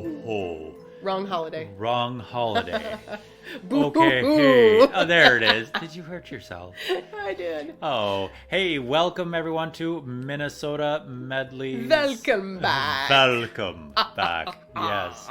ho, ho. Wrong holiday. Wrong holiday. Boo Okay, hoo. hey. Oh, there it is. Did you hurt yourself? I did. Oh, hey, welcome everyone to Minnesota Medley's. Welcome back. Welcome back. Yes.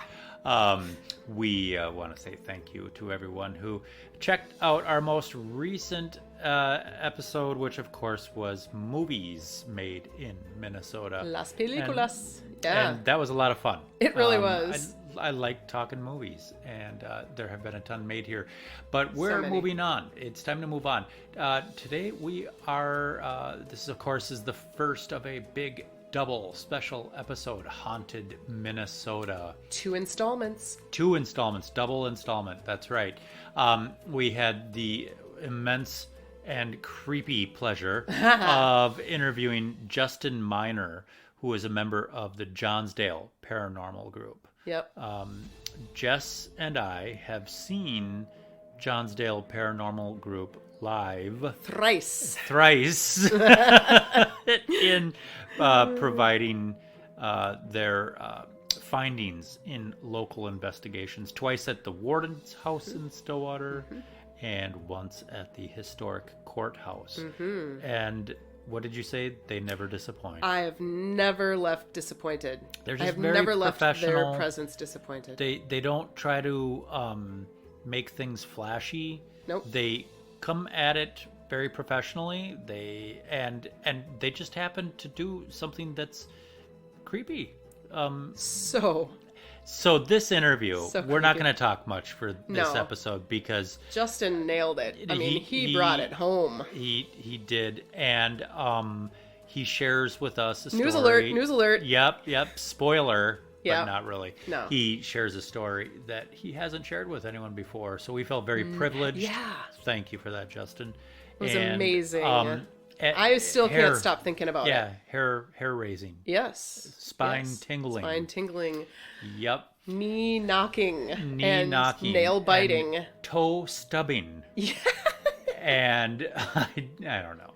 We want to say thank you to everyone who checked out our most recent episode, which of course was movies made in Minnesota. Las películas. Yeah. And that was a lot of fun. It really was. I like talking movies, and there have been a ton made here. But we're many. moving on. It's time to move on. Today we are, this of course is the first of a big double special episode, Haunted Minnesota. 2 installments. 2 installments, double installment, that's right. We had the immense and creepy pleasure of interviewing Justin Miner, who is a member of the Johnsdale Paranormal Group. Yep. Jess and I have seen Johnsdale Paranormal Group live Thrice in providing their findings in local investigations, twice at the warden's house in Stillwater and once at the historic courthouse. And what did you say? They never disappoint. I have never left disappointed. They're just I have very never left professional. their presence disappointed. They don't try to make things flashy. Nope. They come at it very professionally. They and they just happen to do something that's creepy. So this interview, we're not going to talk much for this episode because Justin nailed it. I mean, he brought it home. He did, and he shares with us a story. News alert. Yep. Spoiler, Yep. but not really. No. He shares a story that he hasn't shared with anyone before, so we felt very privileged. Yeah. Thank you for that, Justin. It was amazing. I still can't stop thinking about it. Yeah, hair raising. Yes. Spine tingling. Spine tingling. Yep. Knee knocking. And nail biting. And toe stubbing. Yeah. And I don't know.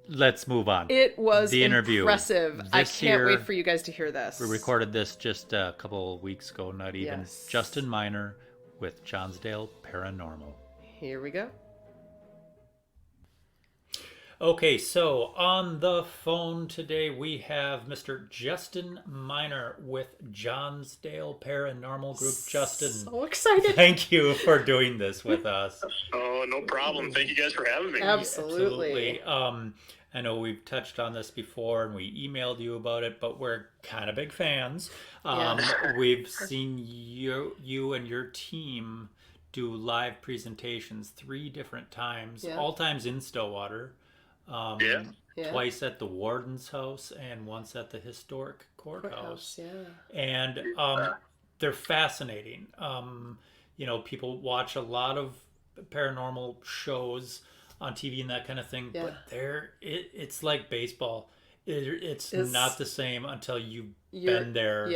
Let's move on. It was the interview. Impressive. I can't wait for you guys to hear this. We recorded this just a couple of weeks ago, not even. Yes. Justin Miner with Johnsdale Paranormal. Here we go. Okay, so on the phone today we have Mr. Justin Miner with Johnsdale Paranormal Group. Justin, So excited. thank you for doing this with us. Oh, no problem. Thank you guys for having me. Absolutely. I know we've touched on this before and we emailed you about it, but we're kind of big fans. We've seen you and your team do live presentations 3 different times, all times in Stillwater. Twice at the warden's house and once at the historic courthouse. And they're fascinating. People watch a lot of paranormal shows on TV and that kind of thing, but it's like baseball. It's not the same until you've been there.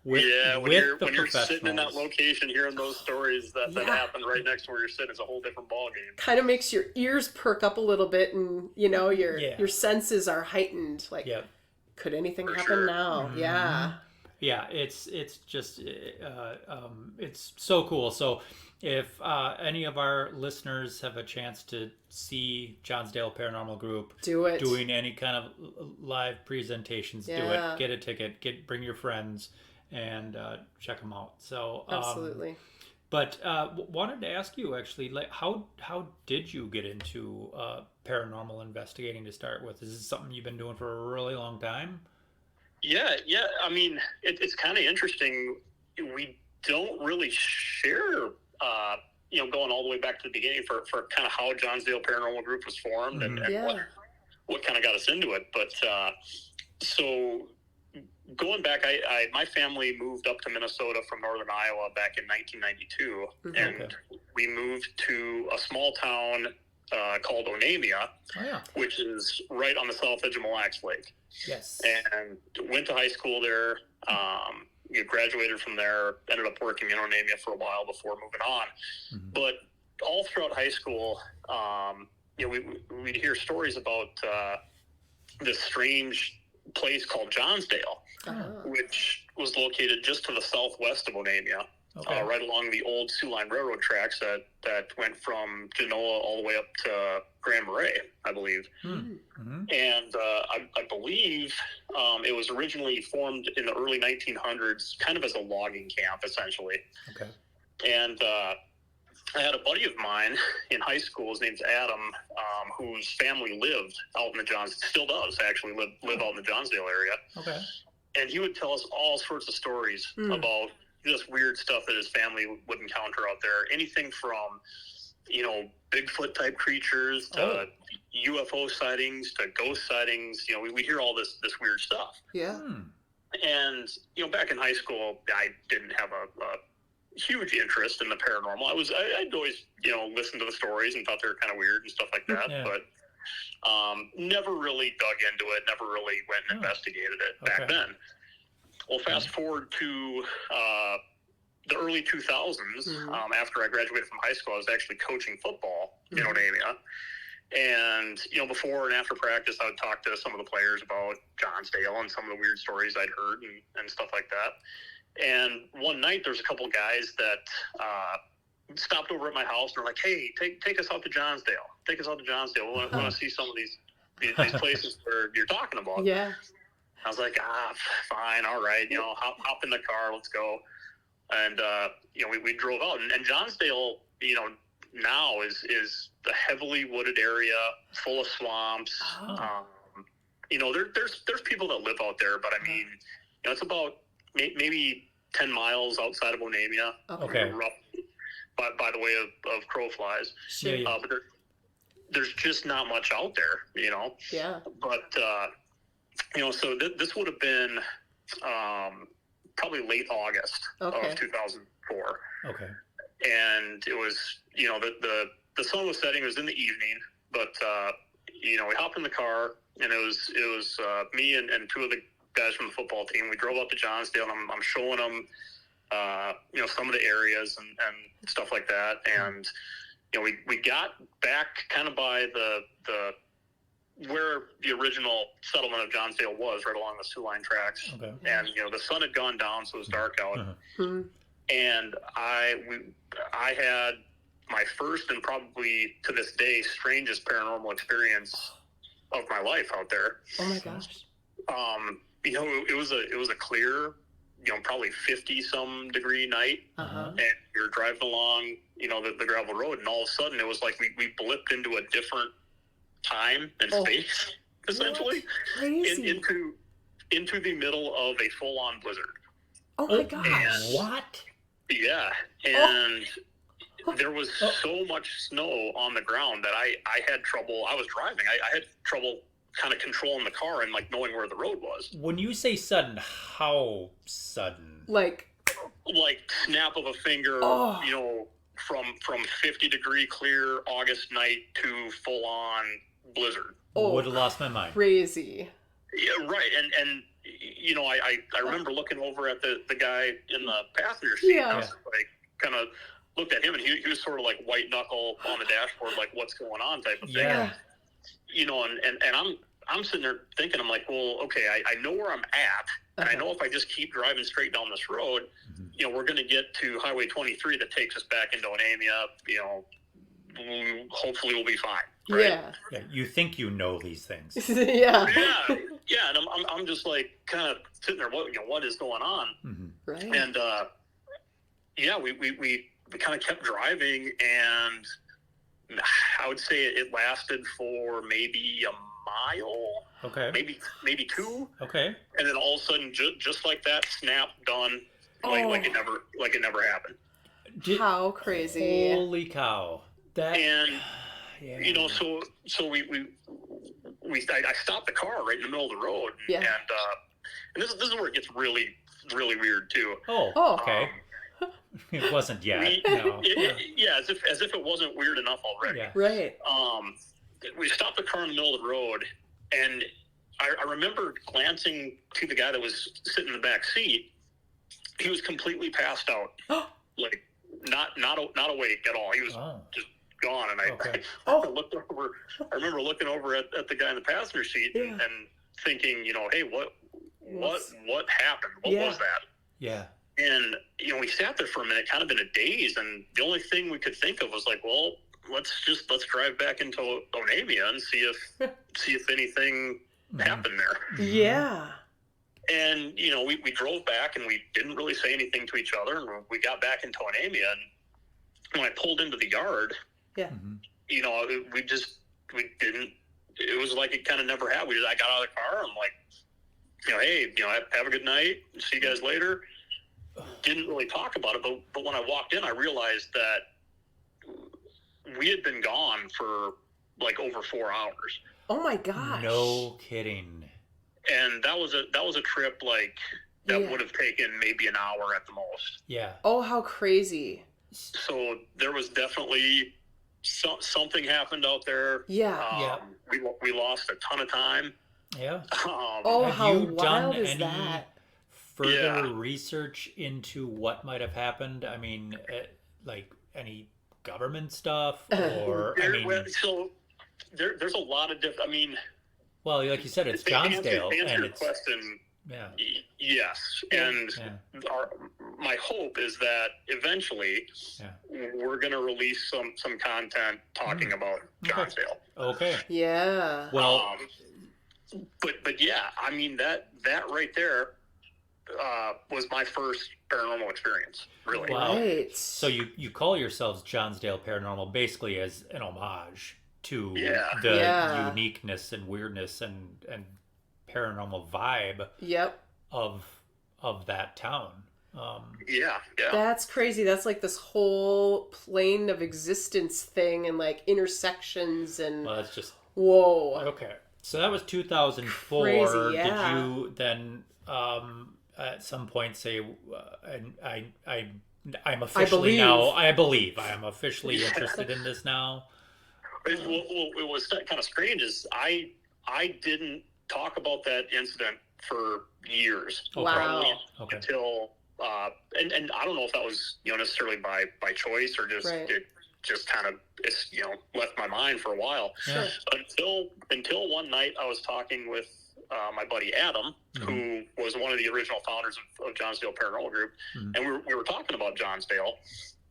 When you're sitting in that location hearing those stories that happen right next to where you're sitting, it's a whole different ballgame. Kind of makes your ears perk up a little bit, and your senses are heightened. Like, could anything happen now? Mm-hmm. Yeah, it's just it's so cool. So if any of our listeners have a chance to see Johnsdale Paranormal Group doing any kind of live presentations, do it. Get a ticket. Bring your friends and check them out. So absolutely. But wanted to ask you actually, like, how did you get into paranormal investigating to start with? Is this something you've been doing for a really long time? Yeah. I mean, it's kind of interesting. We don't really share, going all the way back to the beginning for kind of how Johnsdale Paranormal Group was formed and what kind of got us into it. But so going back, my family moved up to Minnesota from northern Iowa back in 1992, and we moved to a small town called Onamia, which is right on the south edge of Mille Lacs Lake. Yes. And went to high school there. Graduated from there. Ended up working in Onamia for a while before moving on. But all throughout high school, we'd hear stories about this strange place called Johnsdale. which was located just to the southwest of Onamia. Right along the old Sioux Line Railroad tracks that went from Genoa all the way up to Grand Marais, I believe. Mm-hmm. And I believe it was originally formed in the early 1900s, kind of as a logging camp, essentially. Okay. And I had a buddy of mine in high school. His name's Adam, whose family lived out in the still does actually live out in the Johnsdale area. Okay. And he would tell us all sorts of stories about just weird stuff that his family would encounter out there. Anything from, Bigfoot type creatures to UFO sightings to ghost sightings. We hear all this weird stuff. Yeah. And, back in high school, I didn't have a huge interest in the paranormal. I'd always, listen to the stories and thought they were kind of weird and stuff like that. Yeah. But never really dug into it, never really went and investigated it back then. Well, fast forward to the early 2000s, after I graduated from high school, I was actually coaching football in Onamia. And, before and after practice, I would talk to some of the players about Johnsdale and some of the weird stories I'd heard and stuff like that. And one night, there's a couple guys that stopped over at my house and they're like, hey, take us out to Johnsdale. Take us out to Johnsdale. We want to see some of these places where you're talking about. Yeah. I was like, fine, all right, hop in the car, let's go. And, we drove out. And Johnsdale, now is a heavily wooded area, full of swamps. There's people that live out there, but I mean, it's about maybe 10 miles outside of Onamia. Okay. Roughly, by the way of crow flies. Yeah. But there's just not much out there, Yeah. But, so this would have been probably late August of 2004. Okay. And it was, the sun was setting. It was in the evening, but we hopped in the car, and it was me and two of the guys from the football team. We drove up to Johnsdale, and I'm showing them, some of the areas and stuff like that. And we got back kind of by the where the original settlement of Johnsdale was, right along the Sioux Line tracks. Okay. And, the sun had gone down, so it was dark out. Uh-huh. And I had my first and probably to this day strangest paranormal experience of my life out there. Oh my gosh. It was a clear, probably 50-some degree night. Uh-huh. And you're driving along, the gravel road, and all of a sudden it was like we blipped into a different time and space, essentially, into the middle of a full-on blizzard. Oh my gosh! And, what? Yeah, and there was so much snow on the ground that I had trouble. I was driving. I had trouble kind of controlling the car and knowing where the road was. When you say sudden, how sudden? Like snap of a finger. From 50-degree clear August night to full-on blizzard. Would have lost my mind. Crazy. Yeah, right. And I remember looking over at the guy in the passenger seat. Yeah. And I was kind of looked at him, and he was sort of white knuckle on the dashboard, what's going on type of thing. Yeah. And I'm sitting there thinking, I'm like, well, okay, I know where I'm at, and I know if I just keep driving straight down this road, we're going to get to Highway 23 that takes us back into Onamia. Hopefully we'll be fine. Right? Yeah. You think these things. Yeah. And I'm just kind of sitting there, what is going on? Mm-hmm. Right. And we kind of kept driving, and I would say it lasted for maybe a mile. Okay. Maybe two. Okay. And then all of a sudden, just like that, snap, done. Like it never happened. How crazy! Holy cow! And so I stopped the car right in the middle of the road, and this is where it gets really, really weird too. Oh, okay. It wasn't yet. As if it wasn't weird enough already. Yeah. Right. We stopped the car in the middle of the road, and I remember glancing to the guy that was sitting in the back seat. He was completely passed out, not awake at all. He was just gone, and I looked over. I remember looking over at the guy in the passenger seat and thinking, hey, what happened? What was that? Yeah. And, we sat there for a minute, kind of in a daze, and the only thing we could think of was like, well, let's drive back into Onamia and see if anything happened there. Yeah. And, we drove back and we didn't really say anything to each other, and we got back into Onamia, and when I pulled into the yard, we didn't, it was like it kind of never happened. I got out of the car, I'm like, hey, have a good night, see you guys later. Didn't really talk about it, but when I walked in, I realized that we had been gone for like over 4 hours. Oh my gosh! No kidding. And that was a trip like that would have taken maybe an hour at the most. Yeah. Oh, how crazy! So there was definitely something happened out there. Yeah. We lost a ton of time. Yeah. How wild is that? Further research into what might have happened? I mean, like any government stuff, or so there's a lot of different. I mean, well, like you said, it's Johnsdale, and it's question. Yes, and my hope is that eventually we're going to release some content talking about Johnsdale. Okay. Yeah. Well, but yeah, I mean that right there was my first paranormal experience. Really. Wow. Right. So you call yourselves Johnsdale Paranormal basically as an homage to the uniqueness and weirdness and paranormal vibe of that town. Yeah. That's crazy. That's like this whole plane of existence thing and like intersections and that's just whoa. Okay. So that was 2004. Crazy, yeah. Did you then at some point say I'm officially I believe I am officially interested in this now? It was kind of strange is I didn't talk about that incident for years. Wow. Until and I don't know if that was necessarily by choice or just it just kind of left my mind for a while. Sure. Until one night I was talking with my buddy Adam, who was one of the original founders of Johnsdale Paranormal Group, and we were talking about Johnsdale,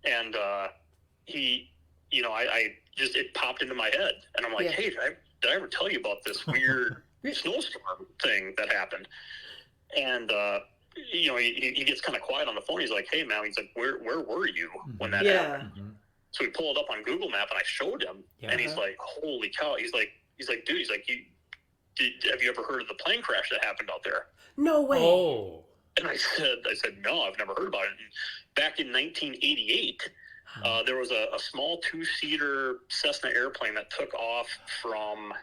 and he, I just it popped into my head, and I'm like, hey, did I ever tell you about this weird snowstorm thing that happened? And he gets kind of quiet on the phone. He's like, hey man, he's like, where were you when that happened? So we pulled up on Google Map and I showed him, and he's like, holy cow! He's like, dude, he's like, have you ever heard of the plane crash that happened out there? No way. Oh. And I said, no, I've never heard about it. And back in 1988, there was a small 2-seater Cessna airplane that took off from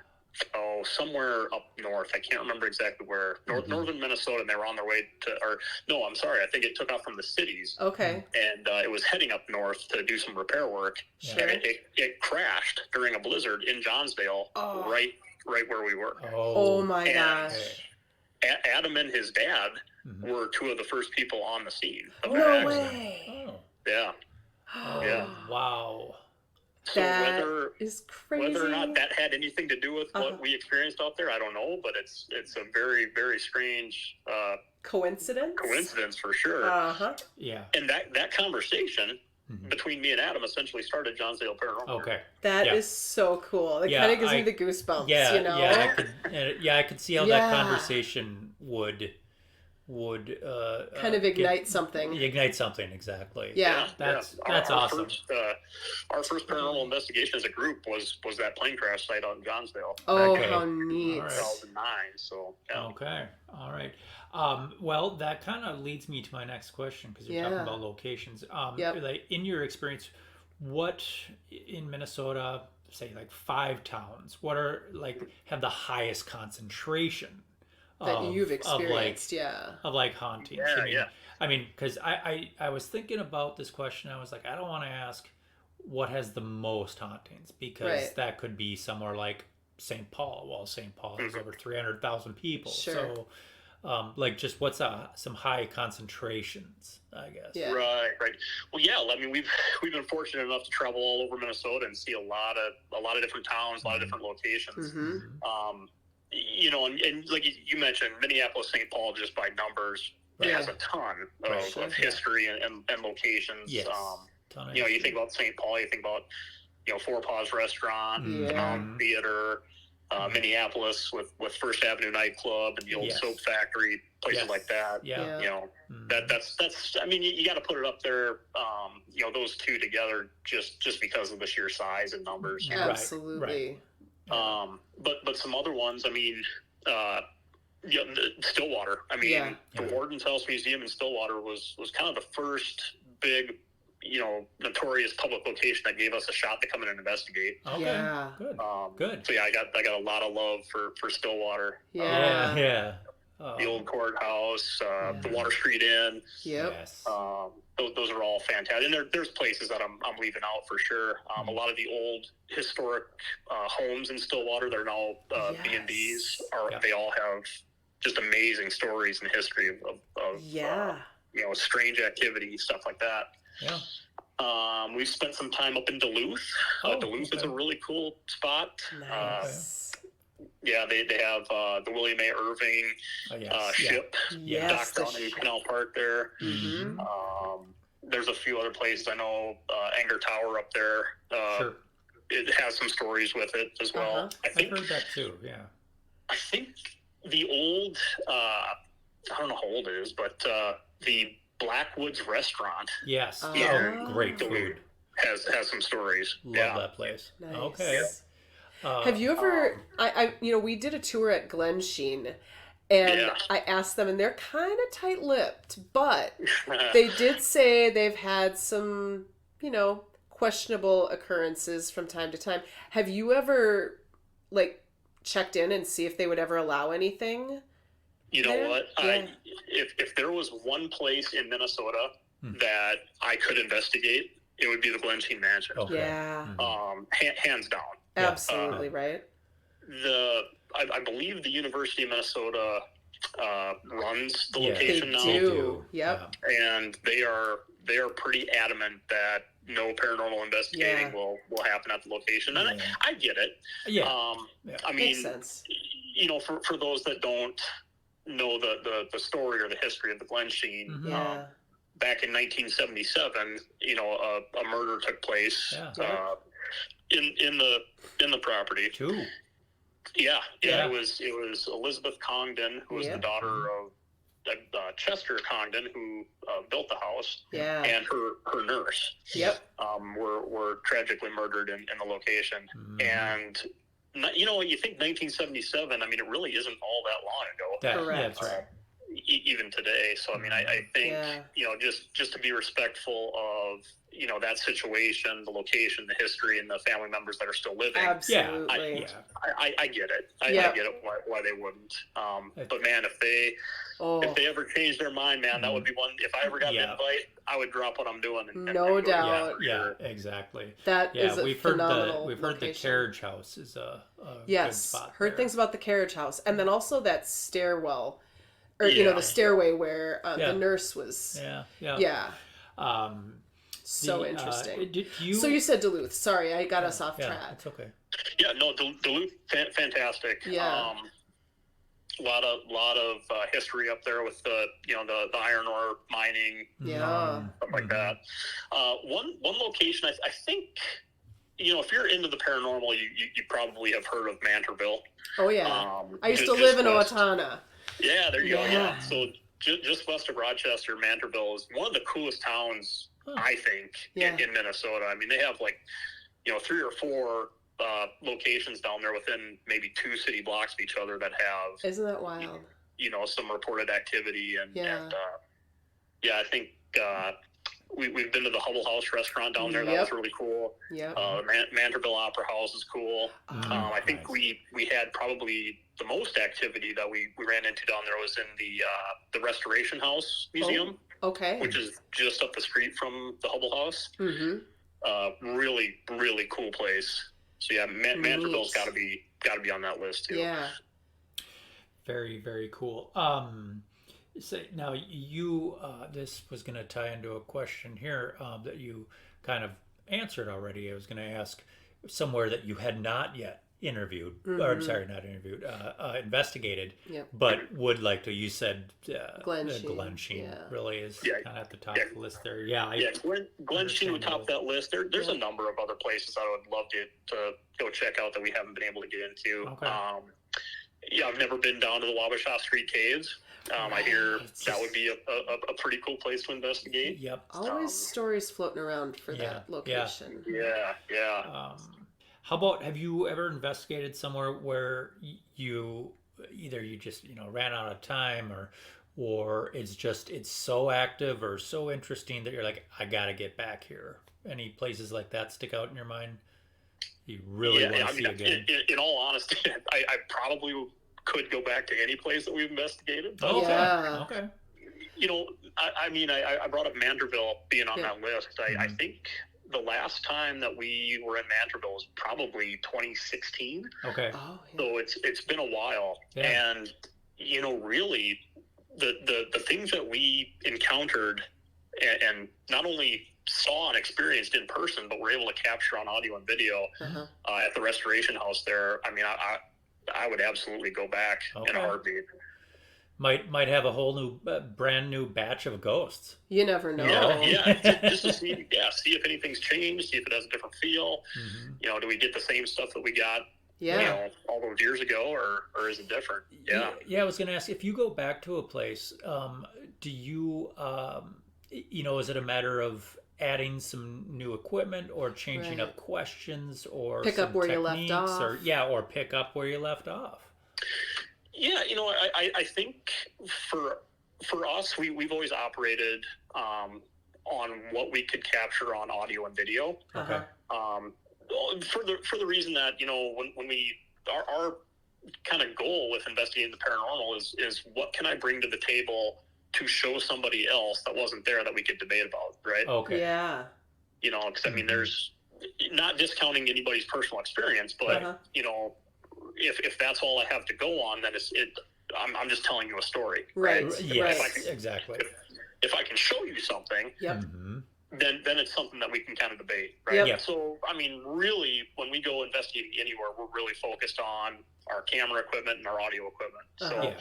somewhere up north. I can't remember exactly where. Northern Minnesota, and they were on their way I think it took off from the cities. Okay. And it was heading up north to do some repair work. Sure. And it crashed during a blizzard in Johnsdale, right where we were. Oh my gosh. Adam and his dad were two of the first people on the scene. No way. Yeah. Yeah. Wow. So that is crazy. Whether or not that had anything to do with what we experienced out there, I don't know, but it's a very, very strange coincidence for sure. Yeah. And that conversation between me and Adam essentially started Johnsdale Paranormal. Okay. That is so cool. It kind of gives me the goosebumps, I could see how that conversation would kind of ignite something. Ignite something, exactly. Yeah. That's awesome. Our first paranormal investigation as a group was that plane crash site on Johnsdale. Oh, how neat. 2009, so Okay. All right. Well, that kind of leads me to my next question, because you're talking about locations. Like, in your experience, what in Minnesota, say like 5 towns, what are have the highest concentration that you've experienced, of hauntings? I mean, because I was thinking about this question. I was like, I don't want to ask what has the most hauntings, because that could be somewhere like St. Paul. Well, St. Paul has over 300,000 people. Sure. So, just what's some high concentrations, I guess. Yeah. Right. Well, yeah. I mean, we've been fortunate enough to travel all over Minnesota and see a lot of different towns, a lot of different locations. and like you mentioned, Minneapolis, St. Paul, just by numbers, has a ton of history and locations. Yes. You think about St. Paul, you think about, Four Paws Restaurant, the Mountain Theater, Minneapolis with First Avenue Nightclub and the old soap factory, places like that. That's. I mean, you got to put it up there. Those two together, just because of the sheer size and numbers. Absolutely. Right. But some other ones. I mean, Stillwater. I mean, the Warden's House Museum in Stillwater was kind of the first big, notorious public location that gave us a shot to come in and investigate. Okay. Yeah. Good. So I got a lot of love for Stillwater. Yeah. The old courthouse, the Water Street Inn. Yep. Yes. Those are all fantastic. And there's places that I'm leaving out for sure. A lot of the old historic homes in Stillwater, they're now B&Bs. They all have just amazing stories and history of strange activity, stuff like that. Yeah. We've spent some time up in Duluth. Duluth is a really cool spot. Nice. They have the William A. Irving ship docked down in Canal Park there. Mm-hmm. There's a few other places. I know Anger Tower up there. Sure. It has some stories with it as well. I've heard that too, yeah. I think the old, I don't know how old it is, but the Blackwoods Restaurant. Yes. Great food. Has some stories. Love that place. Nice. Okay. Have you ever? We did a tour at Glensheen, and I asked them, and they're kind of tight-lipped, but they did say they've had some, questionable occurrences from time to time. Have you ever, checked in and see if they would ever allow anything? You know what? If there was one place in Minnesota that I could investigate, it would be the Glensheen Mansion. Okay. Yeah. Hands down. Absolutely, right? I believe the University of Minnesota runs the location now. They do. Yep. And they are pretty adamant that no paranormal investigating will happen at the location. And I get it. Yeah. I mean, makes sense. For those that don't know the story or the history of the Glensheen, back in 1977, a murder took place. In the property. Two. Yeah. It was Elizabeth Congdon, who was the daughter of Chester Congdon, who built the house. Yeah. And her nurse. Yep. Were tragically murdered in the location. And you think 1977? I mean, it really isn't all that long ago. Correct. That's right. Even today. So I mean, I think just to be respectful of that situation, the location, the history, and the family members that are still living. Absolutely. I get it. I get it why they wouldn't. But man, if they ever change their mind, man, that would be one. If I ever got an invite, I would drop what I'm doing. And no doubt. Yeah, exactly. That is a phenomenal we've heard the carriage house is a good spot. Heard there. things about the carriage house, and then also that stairwell. Or the stairway where the nurse was. Yeah. So interesting. So you said Duluth. Sorry, I got us off track. It's okay. Yeah, no, Duluth, fantastic. Yeah. A lot of history up there with the iron ore mining. Yeah. Stuff like that. One location, I think, if you're into the paranormal, you probably have heard of Mantorville. Oh yeah. I used to live in Owatonna. Yeah, there you go. Yeah. So just west of Rochester, Mantorville is one of the coolest towns, I think, in Minnesota. I mean, they have 3 or 4 locations down there within maybe 2 city blocks of each other that have. Isn't that wild? Some reported activity and I think we've been to the Hubble House restaurant down there. That was really cool. Yeah. Mantorville Opera House is cool. I think we had probably the most activity that we ran into down there was in the Restoration House Museum. Okay. Which is just up the street from the Hubble House. Mm-hmm. Really, really cool place. So yeah, Mantorville's got to be on that list too. Yeah. Very, very cool. So now you, this was going to tie into a question here that you kind of answered already. I was going to ask somewhere that you had not yet interviewed, or I'm sorry, not interviewed, investigated, Yep. but would like to. You said Glenn Sheen. Glenn Sheen Yeah. really is Yeah. kind of at the top of the list there. Yeah, Glenn Sheen would top that list. There's Yeah. a number of other places I would love to go check out that we haven't been able to get into. Okay. I've never been down to the Wabasha Street Caves. I hear It's that just- would be a pretty cool place to investigate. Yep. Always stories floating around for Yeah, that location. Yeah. How about, have you ever investigated somewhere where you either just ran out of time, or it's so active or so interesting that you're like, I gotta get back here? Any places like that stick out in your mind you really want to see again? In all honesty, I probably could go back to any place that we've investigated. But, Okay. Yeah. Okay. I brought up Manderville being on Yeah. that list. I think the last time that we were in Manderville was probably 2016. Okay. Oh, yeah. So it's been a while. Yeah. And, really, the things that we encountered and not only saw and experienced in person, but were able to capture on audio and video Uh-huh. at the restoration house there. I would absolutely go back in Okay. a heartbeat. Might have a whole new, brand new batch of ghosts. You never know. Just to see if anything's changed, see if it has a different feel. Mm-hmm. Do we get the same stuff that we got, Yeah. all those years ago, or is it different? Yeah. Yeah, I was going to ask, if you go back to a place, do you, is it a matter of adding some new equipment or changing Right. up questions or Pick up some where you left techniques, off. or pick up where you left off? Yeah, I think for us, we've always operated on what we could capture on audio and video. Okay. For the reason that when we our kind of goal with investigating the paranormal is what can I bring to the table to show somebody else that wasn't there that we could debate about, right? Okay. Yeah. Because there's not discounting anybody's personal experience, but Uh-huh. If that's all I have to go on, then I'm just telling you a story, Right. Yes, Right. exactly. If I can show you something, Yep. Mm-hmm. then it's something that we can kind of debate, right? Yep. Yeah. So, really, when we go investigating anywhere, we're really focused on our camera equipment and our audio equipment. So, Uh-huh.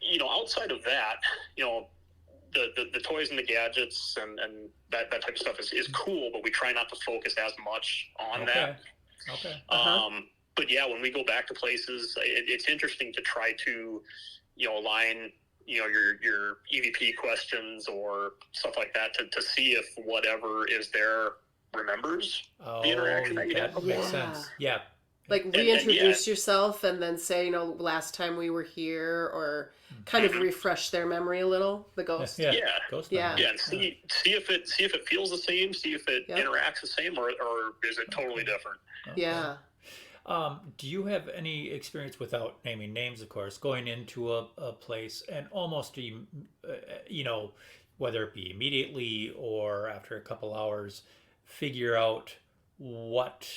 Yeah. outside of that, the toys and the gadgets and that type of stuff is cool, but we try not to focus as much on that. Okay. Uh-huh. But yeah, when we go back to places, it's interesting to try to, align, your EVP questions or stuff like that to see if whatever is there remembers Oh, the interaction that you had that before. makes sense. Yeah. Like and reintroduce yourself and then say, last time we were here, or kind of refresh their memory a little, the ghost. Yeah. Yeah. Ghost Yeah. memory. Yeah, and see if it feels the same, see if it Yep. interacts the same, or is it totally different? Okay. Yeah. Do you have any experience, without naming names, of course, going into a place and almost, whether it be immediately or after a couple hours, figure out what,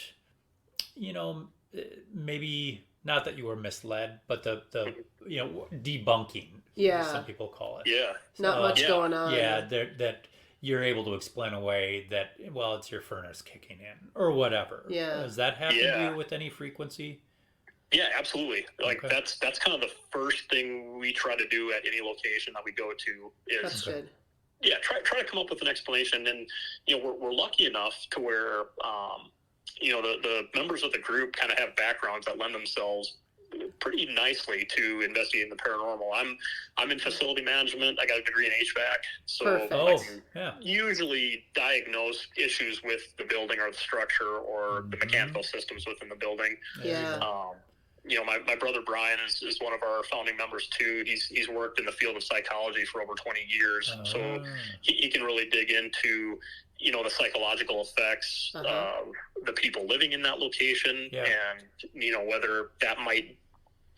maybe not that you were misled, but the debunking, Yeah. some people call it. Yeah. Not much yeah. going on. Yeah, that you're able to explain away that, well, it's your furnace kicking in or whatever. Yeah. Does that happen to Yeah. you with any frequency? Yeah, absolutely. Like Okay. that's kind of the first thing we try to do at any location that we go to That's is good. yeah, try to come up with an explanation. And we're lucky enough to where the members of the group kind of have backgrounds that lend themselves pretty nicely to investigating the paranormal. I'm in facility management. I got a degree in HVAC, so Perfect. I Oh, can yeah. usually diagnose issues with the building or the structure or the Mhm. mechanical systems within the building. There you Yeah. go. My brother Brian is one of our founding members too. He's worked in the field of psychology for over 20 years, so Ah, he can really dig into the psychological effects Uh-huh. of the people living in that location, Yeah. and whether that might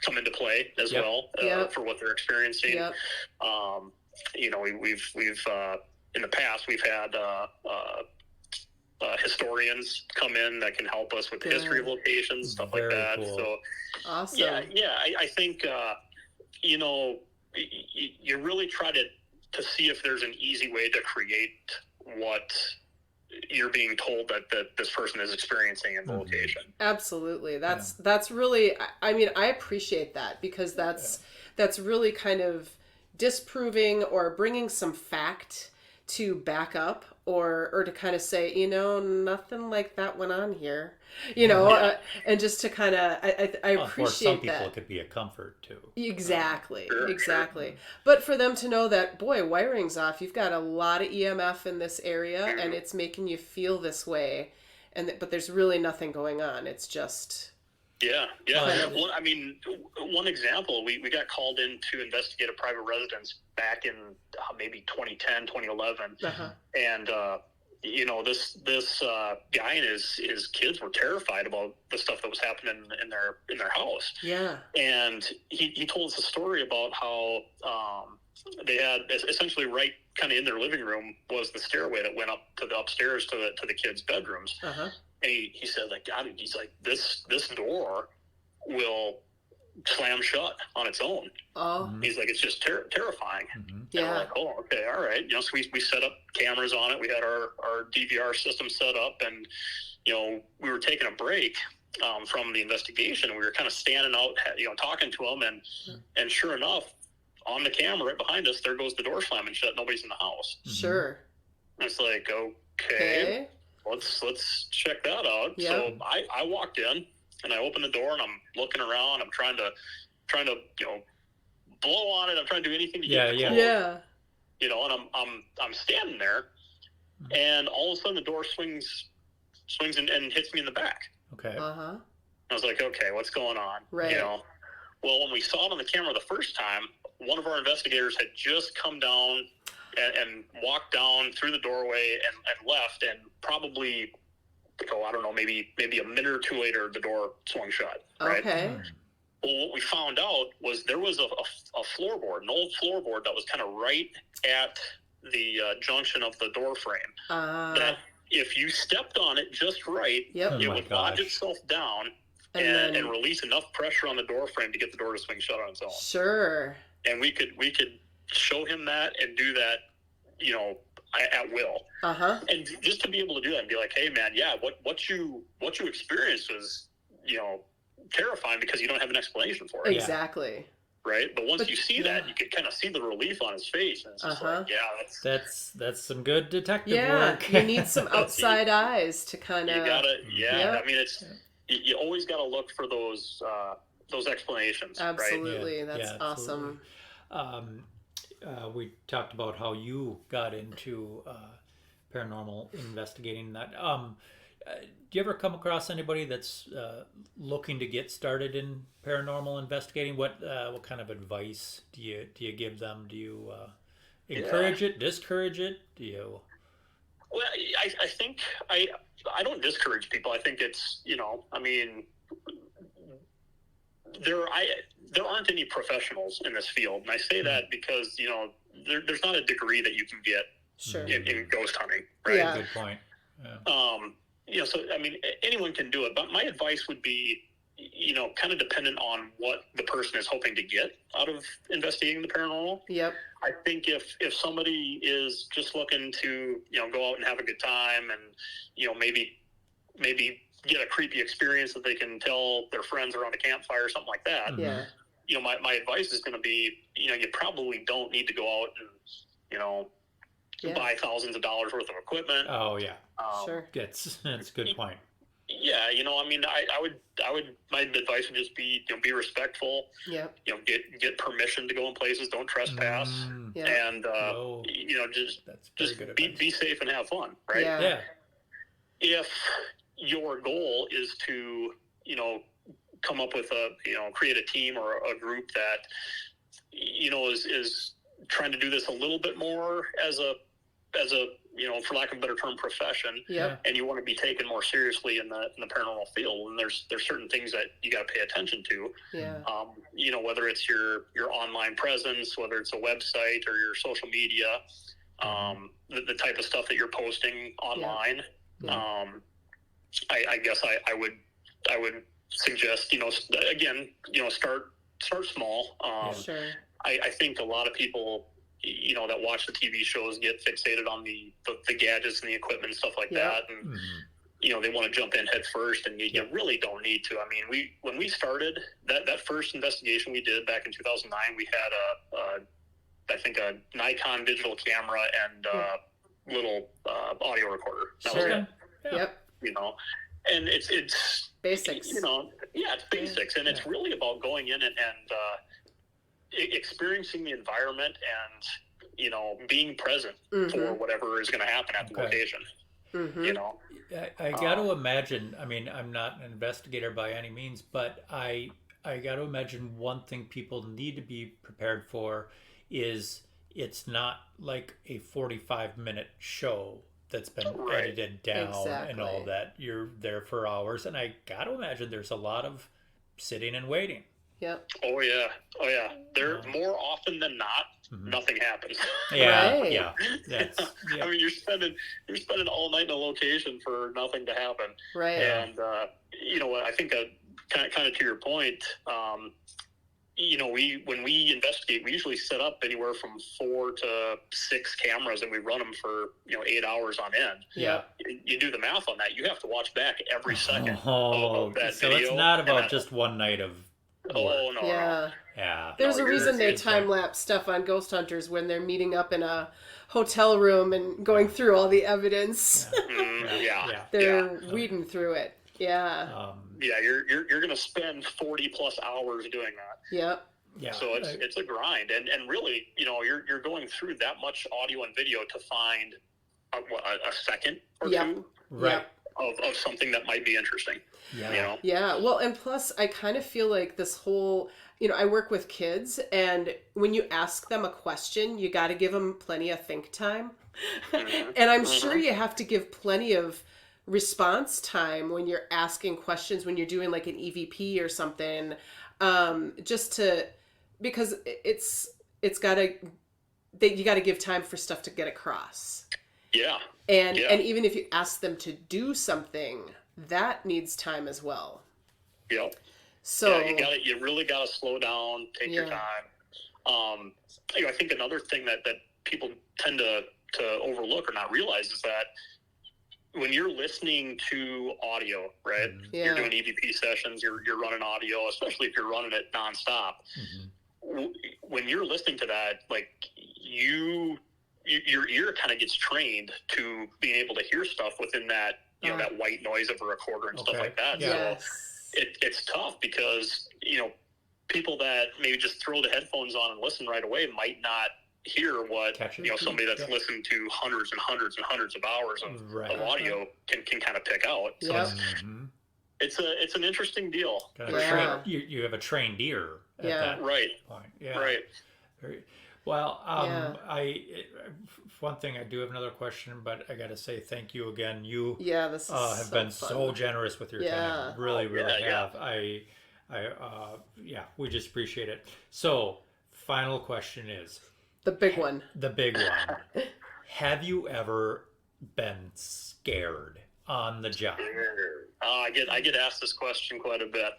come into play as Yep. well Yep. for what they're experiencing. Yep. We've in the past we've had historians come in that can help us with the history of locations, stuff Very like that. cool. So Awesome. I think you really try to see if there's an easy way to create what you're being told that this person is experiencing in the location. Absolutely. That's really, I mean, I appreciate that, because that's really kind of disproving or bringing some fact to back up, or to kind of say, nothing like that went on here, and just to kind of, I appreciate for some people that. it could be a comfort too. Exactly. Exactly. Sure. But for them to know that, boy, wiring's off, you've got a lot of EMF in this area, and it's making you feel this way, but there's really nothing going on. It's just... Yeah. Well, I mean, one example, we got called in to investigate a private residence back in maybe 2010, 2011. Uh-huh. And, this guy and his kids were terrified about the stuff that was happening in their house. Yeah. And he told us a story about how they had essentially right kind of in their living room was the stairway that went up to the upstairs to the kids' bedrooms. Uh-huh. And he said, like, God, he's like, this door will slam shut on its own. Oh. He's like, it's just terrifying. Yeah. And we're like, oh, okay, all right. So we set up cameras on it. We had our DVR system set up, and we were taking a break from the investigation, and we were kind of standing out, talking to them, and sure enough, on the camera right behind us, there goes the door slamming shut. Nobody's in the house. Sure. And it's like, okay. Let's check that out. Yep. So I walked in and I opened the door and I'm looking around. I'm trying to blow on it. I'm trying to do anything to get close. Yeah. And I'm standing there, and all of a sudden the door swings and hits me in the back. Okay. Uh-huh. I was like, okay, what's going on? Right. Well, when we saw it on the camera the first time, one of our investigators had just come down and walked down through the doorway and left, and probably, I don't know, maybe a minute or two later, the door swung shut. Right? Okay. Well, what we found out was there was a floorboard, an old floorboard that was kind of right at the junction of the door frame. That if you stepped on it just right, it would lodge itself down and release enough pressure on the door frame to get the door to swing shut on its own. Sure. And we could show him that and do that, at will. Uh-huh. And just to be able to do that and be like, hey man, yeah, what you experienced was, terrifying because you don't have an explanation for it. Exactly. Right? But once you see that, you can kind of see the relief on his face, and it's just like, yeah, that's some good detective work. You need some outside eyes to kind of... You gotta, I mean, you always gotta look for those explanations. Absolutely. Right? That's awesome. We talked about how you got into paranormal investigating. That do you ever come across anybody that's looking to get started in paranormal investigating? What kind of advice do you give them? Do you encourage it, discourage it? Do you? Well, I think I don't discourage people. I think it's I mean, there aren't any professionals in this field, and I say that because there's not a degree that you can get in ghost hunting, right? Yeah. Good point. Yeah. So I mean, anyone can do it, but my advice would be, kind of dependent on what the person is hoping to get out of investigating the paranormal. Yep. I think if somebody is just looking to go out and have a good time and maybe get a creepy experience that they can tell their friends around a campfire or something like that. Yeah. My advice is going to be, you probably don't need to go out and, buy thousands of dollars worth of equipment. Oh yeah. Sure. That's a good point. Yeah. I mean, I would, my advice would just be, be respectful. Yep. Get permission to go in places. Don't trespass. And, just be safe and have fun. Right. Yeah. If your goal is to, come up with create a team or a group that, is trying to do this a little bit more as a, for lack of a better term, profession. Yep. And you want to be taken more seriously in the paranormal field. And there's certain things that you got to pay attention to. Yeah. Whether it's your online presence, whether it's a website or your social media, the type of stuff that you're posting online. Yeah. I guess I would suggest, again, start small. Sure. I think a lot of people, that watch the TV shows get fixated on the gadgets and the equipment and stuff like that, and they want to jump in head first, and you really don't need to. I mean, when we started that first investigation we did back in 2009, we had I think a Nikon digital camera and little audio recorder. That was it. Yep. And it's basics. It's basics, and it's really about going in and experiencing the environment and being present for whatever is going to happen at the location. I got to imagine. I mean, I'm not an investigator by any means, but I got to imagine one thing people need to be prepared for is it's not like a 45-minute show that's been edited down and all that. You're there for hours, and I got to imagine there's a lot of sitting and waiting. Yep. Oh yeah. There more often than not, nothing happens. Yeah. Right. Yeah. That's, I mean, you're spending all night in a location for nothing to happen. Right. And I think kind of to your point, when we investigate, we usually set up anywhere from 4 to 6 cameras, and we run them for 8 hours on end. Yeah. You do the math on that. You have to watch back every second of that video. So it's not about just one night of work. Oh no. Yeah. Yeah. There's a reason they time-lapse stuff on Ghost Hunters when they're meeting up in a hotel room and going through all the evidence. They're weeding through it. Yeah. You're going to spend 40 plus hours doing that. Yep. Yeah. So it's a grind, and really, you're going through that much audio and video to find a second or two, right, of something that might be interesting. Yeah. Yeah. Well, and plus, I kind of feel like this whole, I work with kids, and when you ask them a question, you got to give them plenty of think time, and I'm sure you have to give plenty of response time when you're asking questions, when you're doing like an EVP or something, because you got to give time for stuff to get across. Yeah. And even if you ask them to do something, that needs time as well. Yep. So you really got to slow down, take your time. I think another thing that people tend to overlook or not realize is that when you're listening to audio, right? You're doing EVP sessions, you're running audio, especially if you're running it nonstop. When you're listening to that, like your ear kind of gets trained to being able to hear stuff within that, that white noise of a recorder and stuff like that. Yes. So it's tough because, people that maybe just throw the headphones on and listen right away might not hear what somebody that's listened to hundreds and hundreds and hundreds of hours of audio can kind of pick out. So it's an interesting deal. You have a trained ear at that point. Yeah. Right. Well, one thing, I do have another question, but I got to say thank you again. You this is have been so generous with your time. Really have. We just appreciate it. So, final question is, the big one. Have you ever been scared on the job? I get asked this question quite a bit.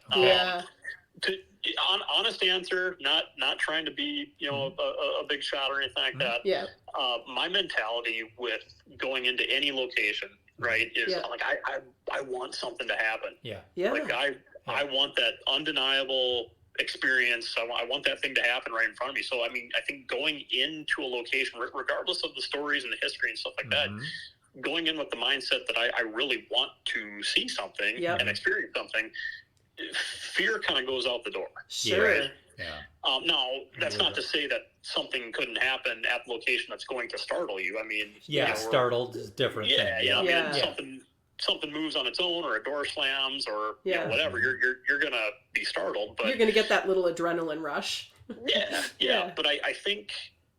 Honest answer, not trying to be a big shot or anything like that. Yeah. My mentality with going into any location, right, is like I want something to happen. Yeah. Like I want that undeniable experience. I want that thing to happen right in front of me. So I mean, I think going into a location, regardless of the stories and the history and stuff like that, going in with the mindset that I really want to see something and experience something, fear kind of goes out the door. Sure. Right? Yeah. Now, that's not to say that something couldn't happen at the location that's going to startle you. I mean, startled is different thing. I mean, something moves on its own, or a door slams, or whatever. You're gonna be startled, but you're gonna get that little adrenaline rush. But I think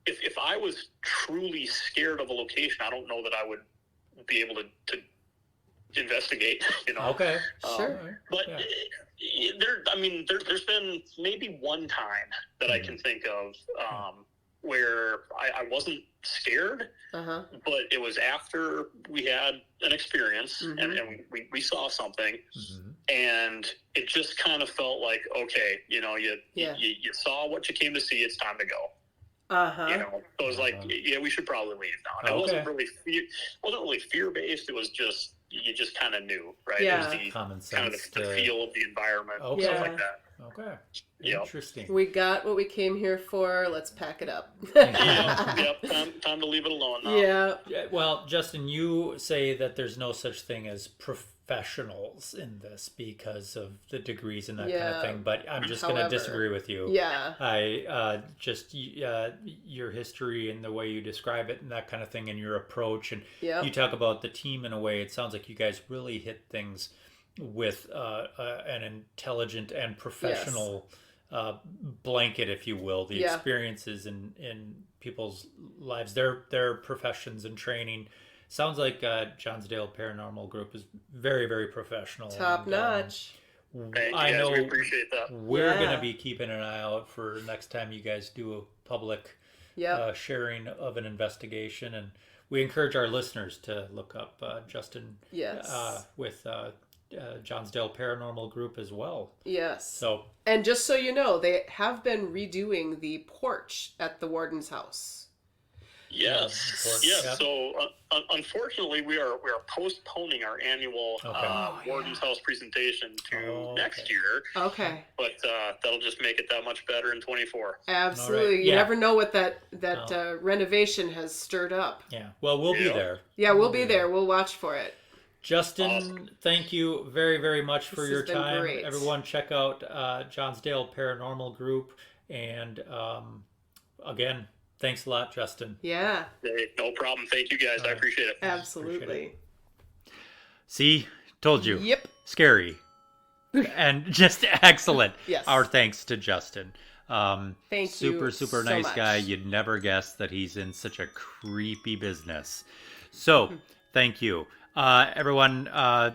if I was truly scared of a location, I don't know that I would be able to investigate. Okay. Sure. But there's been maybe one time that I can think of where I wasn't scared, but it was after we had an experience and we saw something, and it just kind of felt like, okay, you saw what you came to see, it's time to go. You know, so it was like, yeah, we should probably leave now. And it wasn't really fear based. It was just, you just kind of knew, right? Yeah. It was the Common sense kind of the feel of the environment, Okay. stuff like that. Okay. Yep. Interesting. We got what we came here for. Let's pack it up. Yep. Time to leave it alone now. Yeah. Well, Justin, you say that there's no such thing as professionals in this because of the degrees and that kind of thing, but I'm just going to disagree with you. Yeah. I just your history and the way you describe it and that kind of thing and your approach, and you talk about the team in a way, it sounds like you guys really hit things with an intelligent and professional blanket, if you will, the experiences in people's lives, their professions and training. Sounds like Johnsdale Paranormal Group is very, very professional. Top notch. I know we appreciate that. We're going to be keeping an eye out for next time you guys do a public sharing of an investigation. And we encourage our listeners to look up Justin with Johnsdale Paranormal Group as well. Yes. So, and just so you know, they have been redoing the porch at the warden's house. Yes. Yes. So unfortunately, we are postponing our annual Warden's House presentation to next year. Okay. But that'll just make it that much better in 24. Absolutely. You never know what that renovation has stirred up. Yeah. Well, we'll be there. Yeah, we'll be there. We'll watch for it. Justin, thank you very, very much for your time. Great. Everyone, check out Johnsdale Paranormal Group. And again, thanks a lot, Justin. Yeah. Hey, no problem. Thank you, guys. I appreciate it. Absolutely. Appreciate it. See? Told you. Yep. Scary. And just excellent. Yes. Our thanks to Justin. Thank you. Super so nice much. guy. You'd never guess that he's in such a creepy business. So, thank you. Everyone,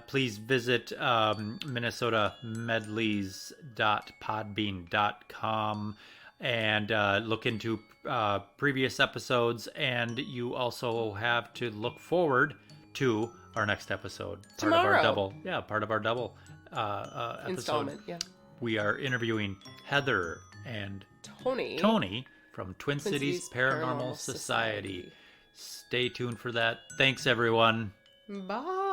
please visit minnesotamedleys.podbean.com and look into previous episodes. And you also have to look forward to our next episode. Tomorrow. Part of our double episode. Installment, We are interviewing Heather and Tony from Twin Cities Paranormal Society. Stay tuned for that. Thanks, everyone. Bye.